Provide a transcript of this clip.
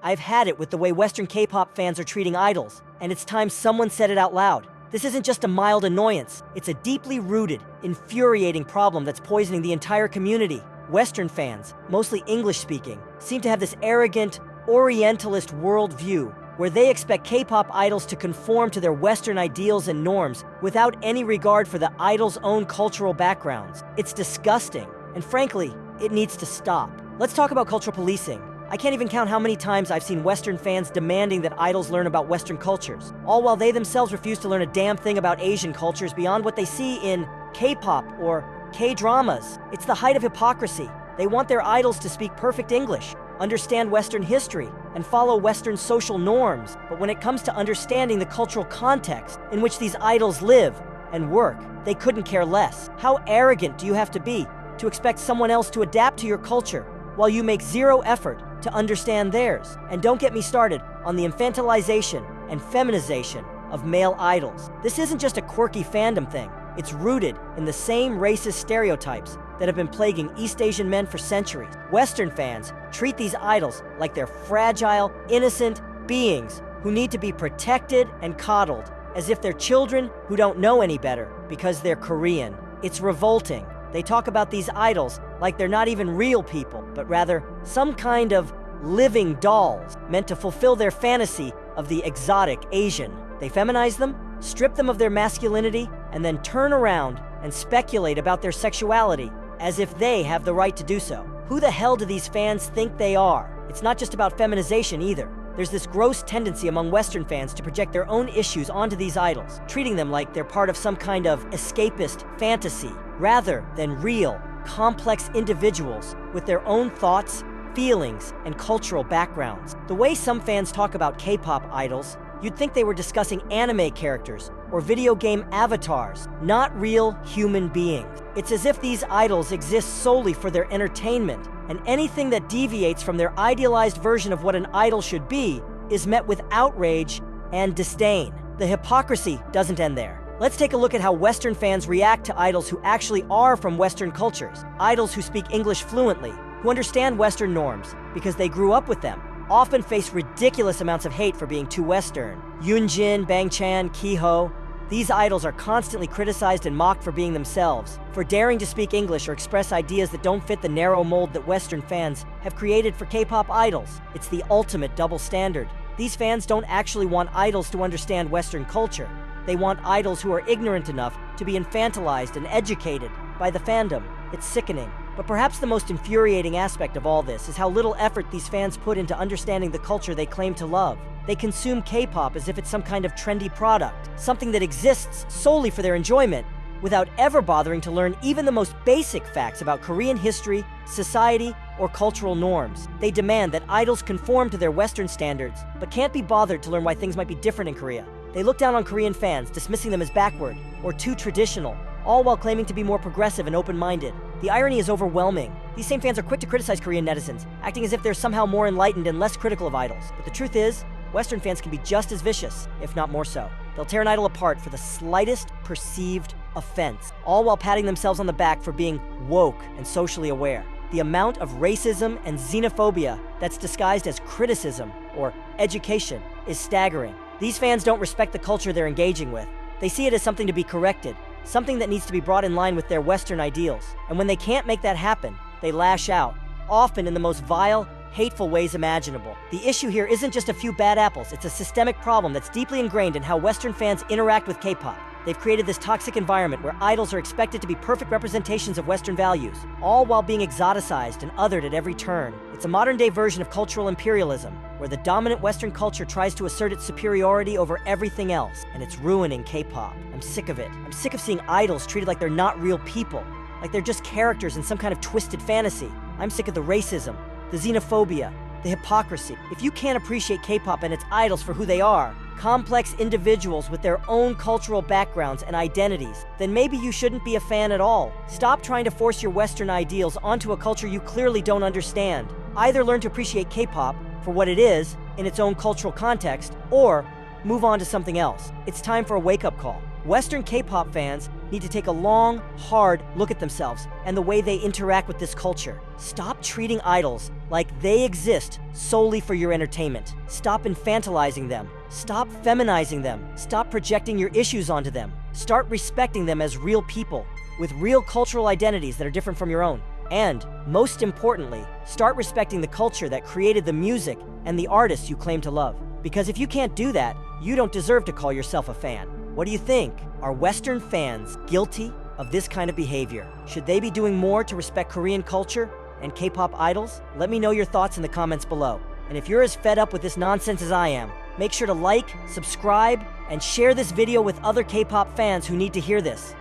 I've had it with the way Western K-pop fans are treating idols, and it's time someone said it out loud. This isn't just a mild annoyance, it's a deeply rooted, infuriating problem that's poisoning the entire community. Western fans, mostly English-speaking, seem to have this arrogant, Orientalist worldview where they expect K-pop idols to conform to their Western ideals and norms without any regard for the idol's own cultural backgrounds. It's disgusting, and frankly, it needs to stop. Let's talk about cultural policing. I can't even count how many times I've seen Western fans demanding that idols learn about Western cultures, all while they themselves refuse to learn a damn thing about Asian cultures beyond what they see in K-pop or K-dramas. It's the height of hypocrisy. They want their idols to speak perfect English, understand Western history, and follow Western social norms. But when it comes to understanding the cultural context in which these idols live and work, they couldn't care less. How arrogant do you have to be to expect someone else to adapt to your culture while you make zero effort to understand theirs? And don't get me started on the infantilization and feminization of male idols. This isn't just a quirky fandom thing. It's rooted in the same racist stereotypes that have been plaguing East Asian men for centuries. Western fans treat these idols like they're fragile, innocent beings who need to be protected and coddled, as if they're children who don't know any better because they're Korean. It's revolting. They talk about these idols like they're not even real people, but rather some kind of living dolls meant to fulfill their fantasy of the exotic Asian. They feminize them, strip them of their masculinity, and then turn around and speculate about their sexuality as if they have the right to do so. Who the hell do these fans think they are? It's not just about feminization either. There's this gross tendency among Western fans to project their own issues onto these idols, treating them like they're part of some kind of escapist fantasy, rather than real, complex individuals with their own thoughts, feelings, and cultural backgrounds. The way some fans talk about K-pop idols, you'd think they were discussing anime characters or video game avatars, not real human beings. It's as if these idols exist solely for their entertainment, and anything that deviates from their idealized version of what an idol should be is met with outrage and disdain. The hypocrisy doesn't end there. Let's take a look at how Western fans react to idols who actually are from Western cultures. Idols who speak English fluently, who understand Western norms because they grew up with them, often face ridiculous amounts of hate for being too Western. Yoonjin, Bangchan, Kiho, these idols are constantly criticized and mocked for being themselves, for daring to speak English or express ideas that don't fit the narrow mold that Western fans have created for K-pop idols. It's the ultimate double standard. These fans don't actually want idols to understand Western culture. They want idols who are ignorant enough to be infantilized and educated by the fandom. It's sickening. But perhaps the most infuriating aspect of all this is how little effort these fans put into understanding the culture they claim to love. They consume K-pop as if it's some kind of trendy product, something that exists solely for their enjoyment, without ever bothering to learn even the most basic facts about Korean history, society, or cultural norms. They demand that idols conform to their Western standards, but can't be bothered to learn why things might be different in Korea. They look down on Korean fans, dismissing them as backward or too traditional, all while claiming to be more progressive and open-minded. The irony is overwhelming. These same fans are quick to criticize Korean netizens, acting as if they're somehow more enlightened and less critical of idols. But the truth is, Western fans can be just as vicious, if not more so. They'll tear an idol apart for the slightest perceived offense, all while patting themselves on the back for being woke and socially aware. The amount of racism and xenophobia that's disguised as criticism or education is staggering. These fans don't respect the culture they're engaging with. They see it as something to be corrected, something that needs to be brought in line with their Western ideals. And when they can't make that happen, they lash out, often in the most vile, hateful ways imaginable. The issue here isn't just a few bad apples, it's a systemic problem that's deeply ingrained in how Western fans interact with K-pop. They've created this toxic environment where idols are expected to be perfect representations of Western values, all while being exoticized and othered at every turn. It's a modern-day version of cultural imperialism, where the dominant Western culture tries to assert its superiority over everything else, and it's ruining K-pop. I'm sick of it. I'm sick of seeing idols treated like they're not real people, like they're just characters in some kind of twisted fantasy. I'm sick of the racism, the xenophobia, the hypocrisy. If you can't appreciate K-pop and its idols for who they are, complex individuals with their own cultural backgrounds and identities, then maybe you shouldn't be a fan at all. Stop trying to force your Western ideals onto a culture you clearly don't understand. Either learn to appreciate K-pop for what it is in its own cultural context, or move on to something else. It's time for a wake-up call. Western K-pop fans need to take a long, hard look at themselves and the way they interact with this culture. Stop treating idols like they exist solely for your entertainment. Stop infantilizing them. Stop feminizing them. Stop projecting your issues onto them. Start respecting them as real people with real cultural identities that are different from your own. And, most importantly, start respecting the culture that created the music and the artists you claim to love. Because if you can't do that, you don't deserve to call yourself a fan. What do you think? Are Western fans guilty of this kind of behavior? Should they be doing more to respect Korean culture and K-pop idols? Let me know your thoughts in the comments below. And if you're as fed up with this nonsense as I am, make sure to like, subscribe, and share this video with other K-pop fans who need to hear this.